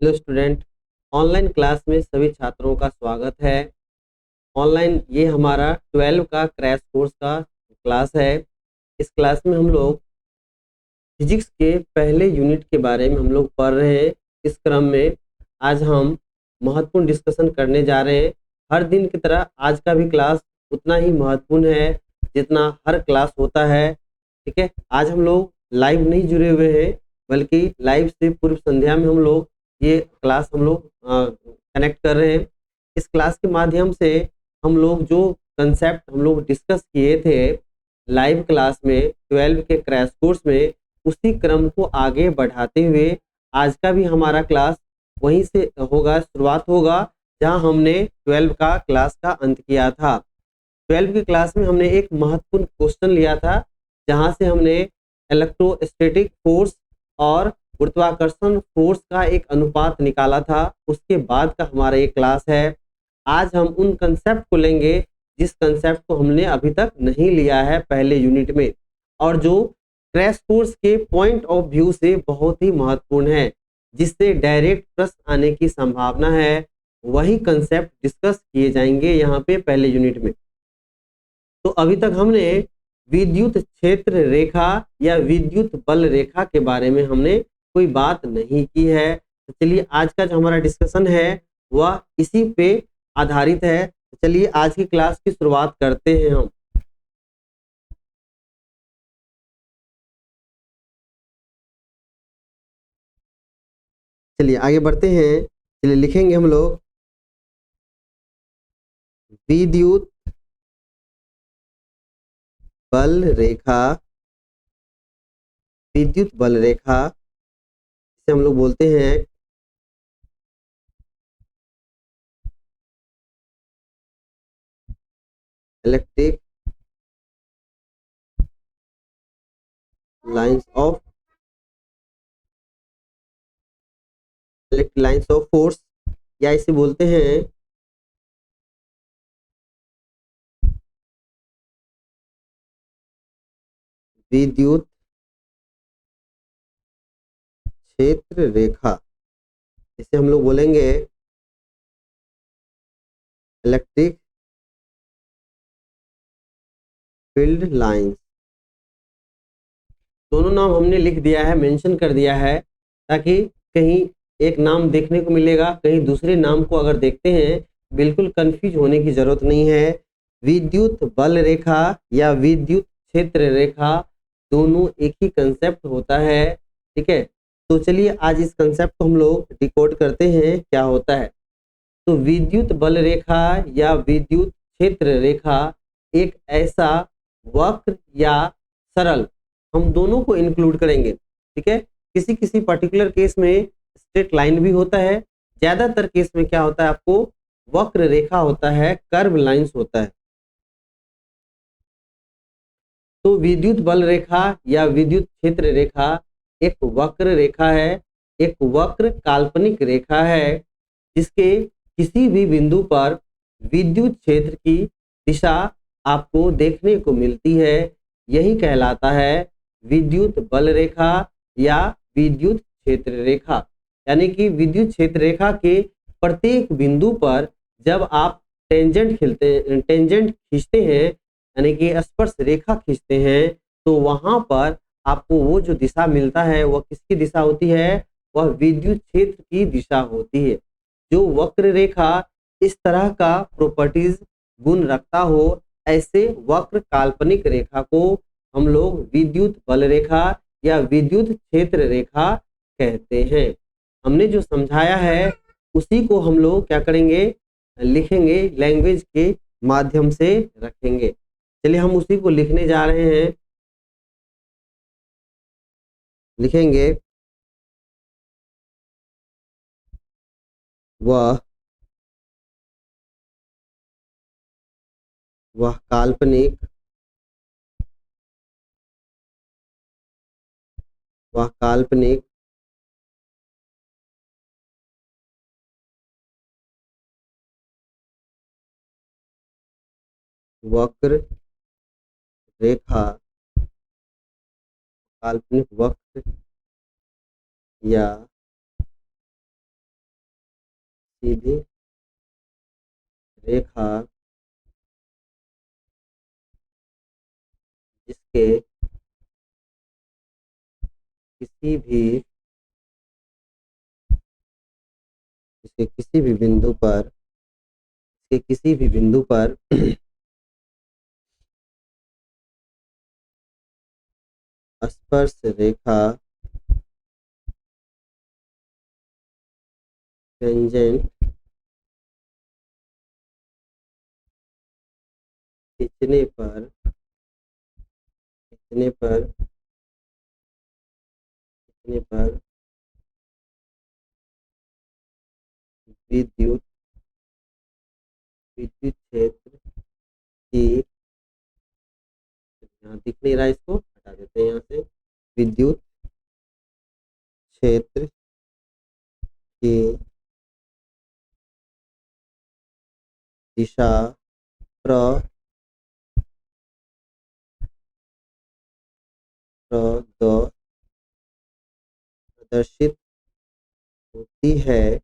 Hello student. Online class में सभी छात्रों का स्वागत है। ऑनलाइन ये हमारा 12 का क्रैश कोर्स का क्लास है। इस क्लास में हम लोग फिजिक्स के पहले यूनिट के बारे में हम लोग पढ़ रहे हैं। इस क्रम में आज हम महत्वपूर्ण डिस्कशन करने जा रहे हैं। हर दिन की तरह आज का भी क्लास उतना ही महत्वपूर्ण है जितना हर क्लास होता है। ठीक है, आज हम लोग लाइव नहीं जुड़े हुए हैं, बल्कि लाइव से पूर्व संध्या में हम लोग ये क्लास हम लोग कनेक्ट कर रहे हैं। इस क्लास के माध्यम से हम लोग जो कंसेप्ट हम लोग डिस्कस किए थे लाइव क्लास में 12 के क्रैश कोर्स में, उसी क्रम को आगे बढ़ाते हुए आज का भी हमारा क्लास वहीं से होगा, शुरुआत होगा जहां हमने 12 का क्लास का अंत किया था। 12 की क्लास में हमने एक महत्वपूर्ण क्वेश्चन लिया था, जहां से हमने इलेक्ट्रोस्टैटिक फोर्स और गुरुत्वाकर्षण फोर्स का एक अनुपात निकाला था। उसके बाद का हमारा ये क्लास है। आज हम उन कंसेप्ट को लेंगे जिस कंसेप्ट को हमने अभी तक नहीं लिया है पहले यूनिट में, और जो क्रैश कोर्स के पॉइंट ऑफ व्यू से बहुत ही महत्वपूर्ण है, जिससे डायरेक्ट प्रश्न आने की संभावना है। वही कंसेप्ट डिस्कस किए जाएंगे यहाँ पे पहले यूनिट में। तो अभी तक हमने विद्युत क्षेत्र रेखा या विद्युत बल रेखा के बारे में हमने कोई बात नहीं की है। तो चलिए आज का जो हमारा डिस्कशन है वह इसी पे आधारित है। तो चलिए आज की क्लास की शुरुआत करते हैं हम। चलिए आगे बढ़ते हैं। चलिए लिखेंगे हम लोग विद्युत बल रेखा। विद्युत बल रेखा इसे हम लोग बोलते हैं electric lines of electric lines of force, या इसे बोलते हैं विद्युत क्षेत्र रेखा। इसे हम लोग बोलेंगे इलेक्ट्रिक फील्ड लाइंस। दोनों नाम हमने लिख दिया है, मेंशन कर दिया है, ताकि कहीं एक नाम देखने को मिलेगा, कहीं दूसरे नाम को अगर देखते हैं बिल्कुल कंफ्यूज होने की जरूरत नहीं है। विद्युत बल रेखा या विद्युत क्षेत्र रेखा दोनों एक ही कंसेप्ट होता है। ठीक है, तो चलिए आज इस कंसेप्ट को हम लोग डिकोड करते हैं क्या होता है। तो विद्युत बल रेखा या विद्युत क्षेत्र रेखा एक ऐसा वक्र या सरल, हम दोनों को इंक्लूड करेंगे। ठीक है, किसी किसी पर्टिकुलर केस में स्ट्रेट लाइन भी होता है, ज्यादातर केस में क्या होता है, आपको वक्र रेखा होता है, कर्व लाइंस होता है। तो विद्युत बल रेखा या विद्युत क्षेत्र रेखा एक वक्र रेखा है, एक वक्र काल्पनिक रेखा है, जिसके किसी भी बिंदु पर विद्युत क्षेत्र की दिशा आपको देखने को मिलती है। यही कहलाता है विद्युत बल रेखा या विद्युत क्षेत्र रेखा। यानी कि विद्युत क्षेत्र रेखा के प्रत्येक बिंदु पर जब आप टेंजेंट खींचते हैं, यानी कि स्पर्श रेखा खींचते हैं, तो वहां पर आपको वो जो दिशा मिलता है वह किसकी दिशा होती है, वह विद्युत क्षेत्र की दिशा होती है। जो वक्र रेखा इस तरह का प्रॉपर्टीज गुण रखता हो, ऐसे वक्र काल्पनिक रेखा को हम लोग विद्युत बल रेखा या विद्युत क्षेत्र रेखा कहते हैं। हमने जो समझाया है उसी को हम लोग क्या करेंगे, लिखेंगे, लैंग्वेज के माध्यम से रखेंगे। चलिए हम उसी को लिखने जा रहे हैं। लिखेंगे वह वह काल्पनिक वह काल्पनिक वक्र रेखा, काल्पनिक वक्र या किसी भी रेखा जिसके किसी भी जिसके किसी भी बिंदु पर जिसके किसी भी बिंदु पर स्पर्श रेखा टेंजेंट खींचने पर खींचने पर खींचने पर विद्युत विद्युत क्षेत्र की, यहाँ दिख नहीं रहा, इसको हटा देते हैं यहाँ से, विद्युत क्षेत्र की दिशा प्रदर्शित होती है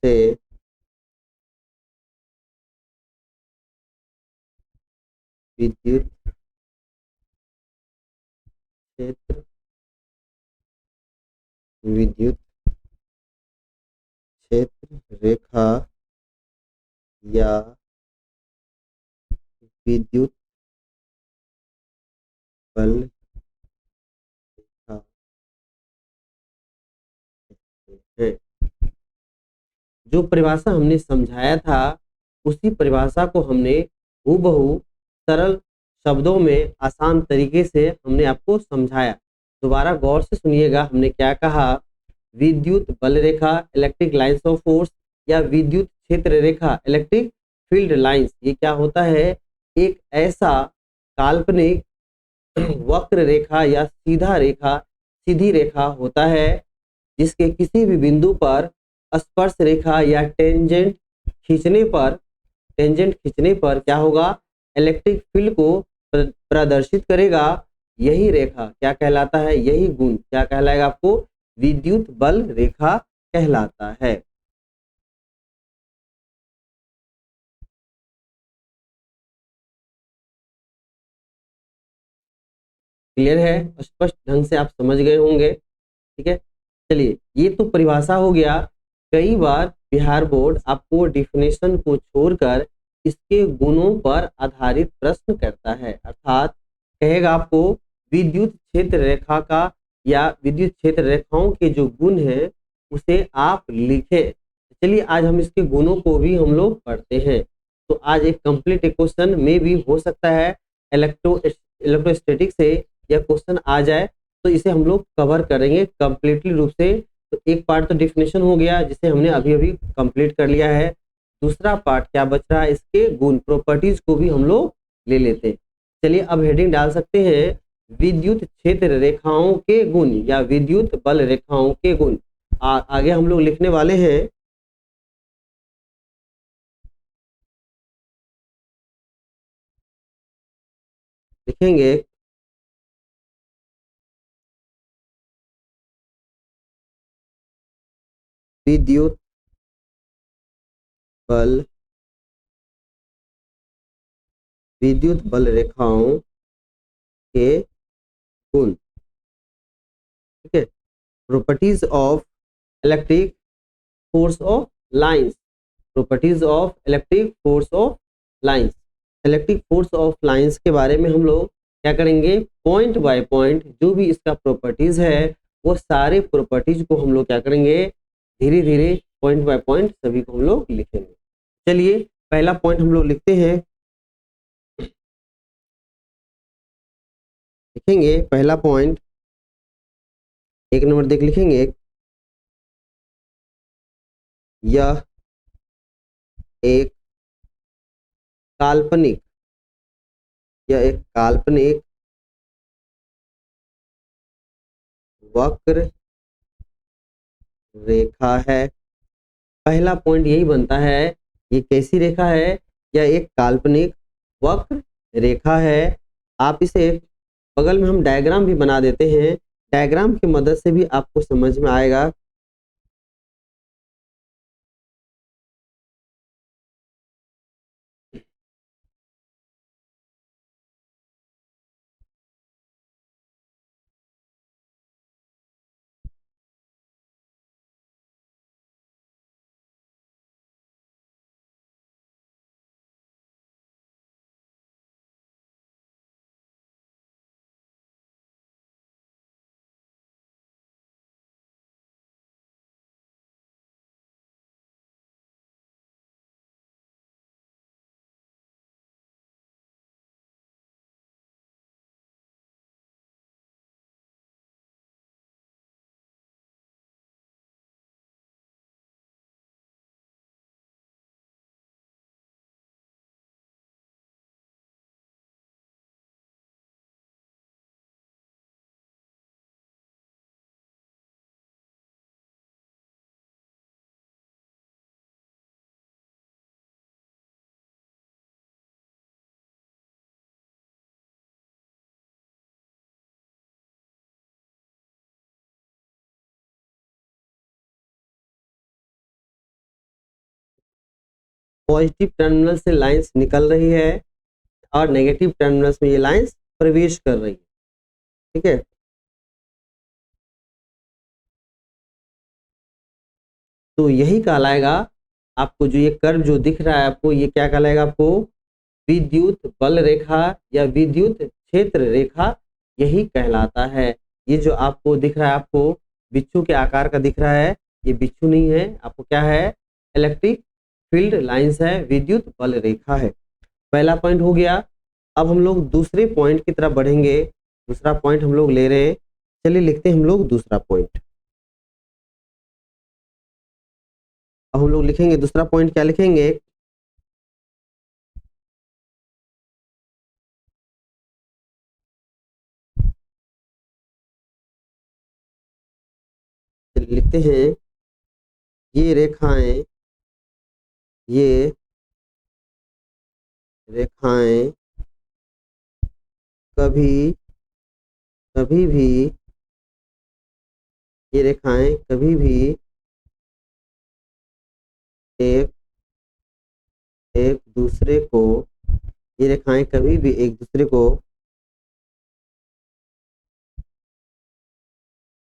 से विद्युत क्षेत्र विद्युत क्षेत्र रेखा या विद्युत बल रेखा है। जो परिभाषा हमने समझाया था उसी परिभाषा को हमने हूबहू सरल शब्दों में आसान तरीके से हमने आपको समझाया। दोबारा गौर से सुनिएगा, हमने क्या कहा, विद्युत बल रेखा इलेक्ट्रिक लाइंस ऑफ फोर्स या विद्युत क्षेत्र रेखा इलेक्ट्रिक फील्ड लाइंस, ये क्या होता है, एक ऐसा काल्पनिक वक्र रेखा या सीधी रेखा होता है जिसके किसी भी बिंदु पर स्पर्श रेखा या टेंजेंट खींचने पर क्या होगा, इलेक्ट्रिक फील्ड को प्रदर्शित करेगा। यही रेखा क्या कहलाता है, यही गुण क्या कहलाएगा आपको, विद्युत बल रेखा कहलाता है। क्लियर है, स्पष्ट ढंग से आप समझ गए होंगे। ठीक है, चलिए ये तो परिभाषा हो गया। कई बार बिहार बोर्ड आपको डिफिनेशन को छोड़कर इसके गुणों पर आधारित प्रश्न करता है, अर्थात कहेगा आपको विद्युत क्षेत्र रेखा का या विद्युत क्षेत्र रेखाओं के जो गुण हैं उसे आप लिखें। चलिए आज हम इसके गुणों को भी हम लोग पढ़ते हैं। तो आज एक कंप्लीट क्वेश्चन में भी हो सकता है इलेक्ट्रोस्टैटिक से यह क्वेश्चन आ जाए, तो इसे हम लोग कवर करेंगे कंप्लीटली रूप से। तो एक पार्ट तो डिफिनेशन हो गया जिसे हमने अभी अभी कंप्लीट कर लिया है। दूसरा पार्ट क्या बच रहा है, इसके गुण प्रॉपर्टीज को भी हम लोग ले लेते हैं। चलिए अब हेडिंग डाल सकते हैं, विद्युत क्षेत्र रेखाओं के गुण या विद्युत बल रेखाओं के गुण। आगे हम लोग लिखने वाले हैं, लिखेंगे विद्युत बल रेखाओं के गुण। ठीक है, properties of electric force of lines, properties of electric force of lines. Electric force of lines के बारे में हम लोग क्या करेंगे, पॉइंट बाय पॉइंट जो भी इसका प्रॉपर्टीज है वो सारे प्रॉपर्टीज को हम लोग क्या करेंगे, धीरे धीरे पॉइंट बाय पॉइंट सभी को हम लोग लिखेंगे। चलिए पहला पॉइंट हम लोग लिखते हैं, लिखेंगे पहला पॉइंट, एक नंबर देख लिखेंगे, यह एक काल्पनिक वक्र रेखा है। पहला पॉइंट यही बनता है, ये कैसी रेखा है, यह एक काल्पनिक वक्र रेखा है। आप इसे बगल में हम डायग्राम भी बना देते हैं। डायग्राम की मदद से भी आपको समझ में आएगा। पॉजिटिव टर्मिनल से लाइंस निकल रही है और नेगेटिव टर्मिनल्स में ये लाइंस प्रवेश कर रही है। ठीक है, तो यही कहलाएगा आपको, जो ये कर्व जो दिख रहा है आपको, ये क्या कहलाएगा आपको? विद्युत बल रेखा या विद्युत क्षेत्र रेखा, यही कहलाता है। ये जो आपको दिख रहा है, आपको बिच्छू के आकार का दिख रहा है, ये बिच्छू नहीं है, आपको क्या है? इलेक्ट्रिक फील्ड लाइंस है, विद्युत बल रेखा है। पहला पॉइंट हो गया। अब हम लोग दूसरे पॉइंट की तरफ बढ़ेंगे। दूसरा पॉइंट हम लोग ले रहे हैं, चलिए लिखते हैं हम लोग दूसरा पॉइंट। अब हम लोग लिखेंगे दूसरा पॉइंट, क्या लिखेंगे? लिखते हैं ये रेखाएं, ये रेखाएं कभी कभी भी, ये रेखाएं कभी भी एक एक दूसरे को, ये रेखाएं कभी भी एक दूसरे को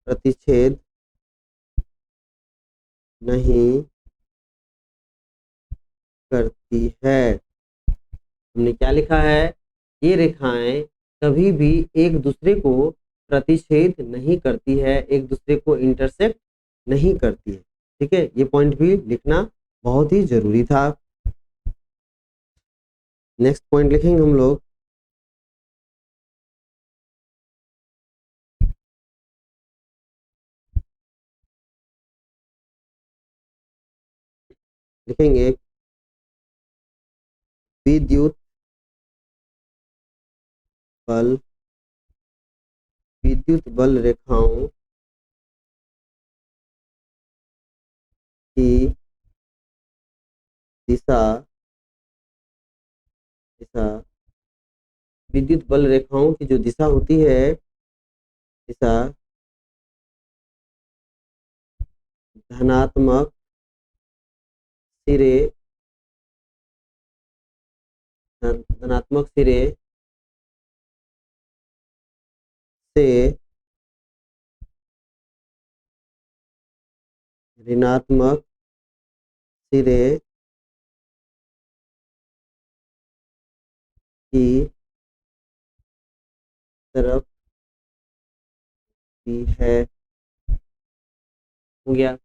प्रतिच्छेद नहीं करती है। हमने क्या लिखा है? ये रेखाएं कभी भी एक दूसरे को प्रतिच्छेद नहीं करती है, एक दूसरे को इंटरसेक्ट नहीं करती है। ठीक है, ये पॉइंट भी लिखना बहुत ही जरूरी था। नेक्स्ट पॉइंट लिखेंगे हम लोग, लिखेंगे विद्युत बल, विद्युत बल रेखाओं की दिशा दिशा विद्युत बल रेखाओं की जो दिशा होती है, दिशा धनात्मक सिरे, धनात्मक सिरे से ऋणात्मक सिरे की तरफ भी है। हो गया।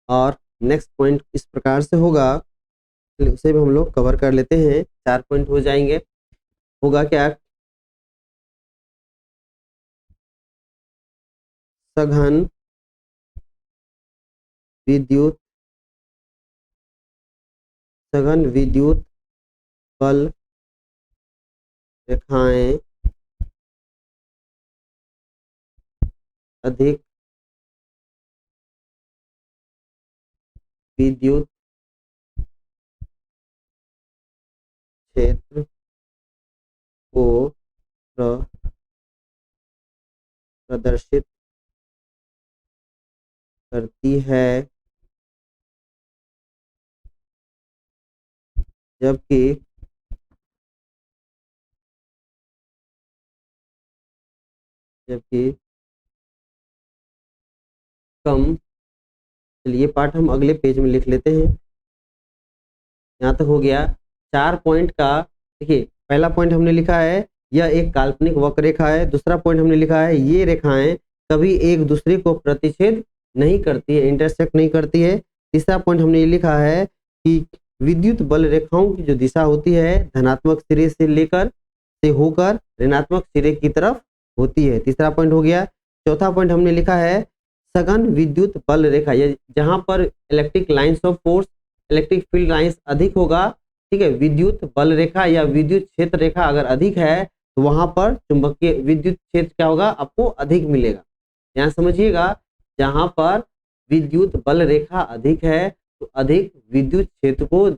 और नेक्स्ट पॉइंट इस प्रकार से होगा, उसे भी हम लोग कवर कर लेते हैं। 4 पॉइंट हो जाएंगे। होगा क्या? सघन विद्युत, सघन विद्युत बल रेखाएं अधिक विद्युत क्षेत्र को प्रदर्शित करती है, जबकि कम, चलिए पाठ हम अगले पेज में लिख लेते हैं। यहाँ तक हो गया 4 पॉइंट का। देखिए पहला पॉइंट हमने लिखा है यह एक काल्पनिक वक्र रेखा है। दूसरा पॉइंट हमने लिखा है ये रेखाएं कभी एक दूसरे को प्रतिच्छेद नहीं करती है, इंटरसेक्ट नहीं करती है। तीसरा पॉइंट हमने ये लिखा है कि विद्युत बल रेखाओं की जो दिशा होती है धनात्मक सिरे से लेकर से होकर ऋणात्मक सिरे की तरफ होती है। तीसरा पॉइंट हो गया। चौथा पॉइंट हमने लिखा है सघन विद्युत बल रेखा, जहां पर electric lines of force, electric field lines अधिक होगा, ठीक है, विद्युत बल रेखा या विद्युत क्षेत्र रेखा अगर अधिक है तो वहां पर चुंबकीय विद्युत क्षेत्र क्या होगा, आपको अधिक मिलेगा। यहाँ समझिएगा, जहां पर विद्युत बल रेखा अधिक है तो अधिक विद्युत क्षेत्र को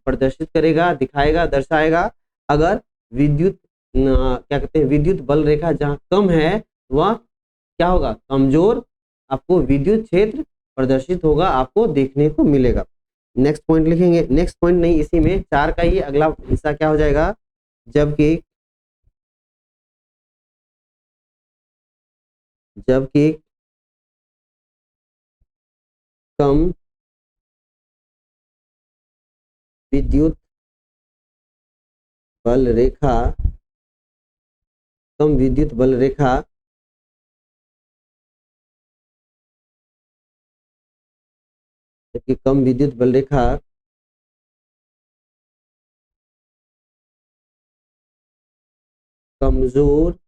प्रदर्शित करेगा, दिखाएगा, दर्शाएगा। अगर विद्युत क्या कहते हैं, विद्युत बल रेखा जहाँ कम है वह क्या होगा, कमजोर आपको विद्युत क्षेत्र प्रदर्शित होगा, आपको देखने को मिलेगा। नेक्स्ट पॉइंट लिखेंगे, नेक्स्ट पॉइंट नहीं, इसी में 4 का ही अगला हिस्सा क्या हो जाएगा, जबकि कम विद्युत बल रेखा, कम विद्युत बल रेखा जबकि कम विद्युत बल रेखा कमजोर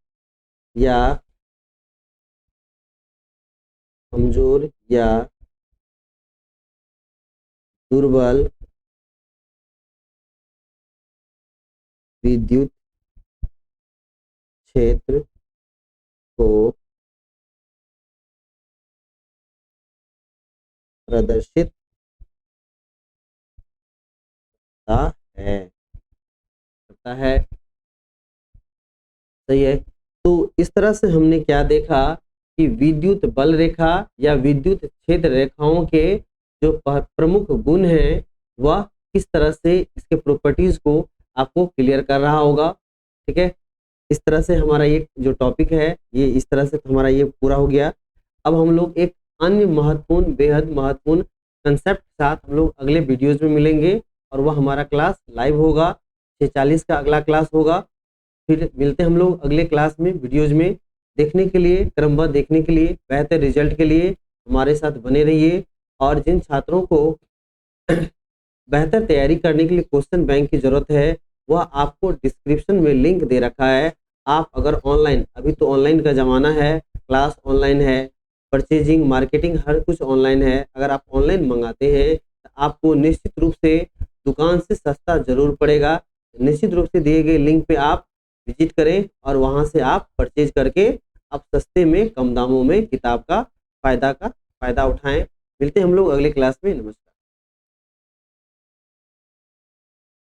या दुर्बल विद्युत क्षेत्र को प्रदर्शित करता है। सही है। तो इस तरह से हमने क्या देखा कि विद्युत बल रेखा या विद्युत क्षेत्र रेखाओं के जो प्रमुख गुण हैं वह किस तरह से इसके प्रॉपर्टीज को आपको क्लियर कर रहा होगा। ठीक है, इस तरह से हमारा ये जो टॉपिक है ये इस तरह से हमारा ये पूरा हो गया। अब हम लोग एक अन्य महत्वपूर्ण, बेहद महत्वपूर्ण कंसेप्ट के साथ हम लोग अगले वीडियोज में मिलेंगे और वह हमारा क्लास लाइव होगा, 6:40 का अगला क्लास होगा। फिर मिलते हैं हम लोग अगले क्लास में, वीडियोज में। देखने के लिए, क्रमबद्ध देखने के लिए, बेहतर रिजल्ट के लिए हमारे साथ बने रहिए। और जिन छात्रों को बेहतर तैयारी करने के लिए क्वेश्चन बैंक की जरूरत है वह आपको डिस्क्रिप्शन में लिंक दे रखा है। आप अगर ऑनलाइन, अभी तो ऑनलाइन का ज़माना है, क्लास ऑनलाइन है, परचेजिंग, मार्केटिंग हर कुछ ऑनलाइन है। अगर आप ऑनलाइन मंगाते हैं तो आपको निश्चित रूप से दुकान से सस्ता जरूर पड़ेगा। निश्चित रूप से दिए गए लिंक पे आप विजिट करें और वहां से आप परचेज करके आप सस्ते में, कम दामों में किताब का फायदा उठाएं। मिलते हैं हम लोग अगले क्लास में। नमस्कार।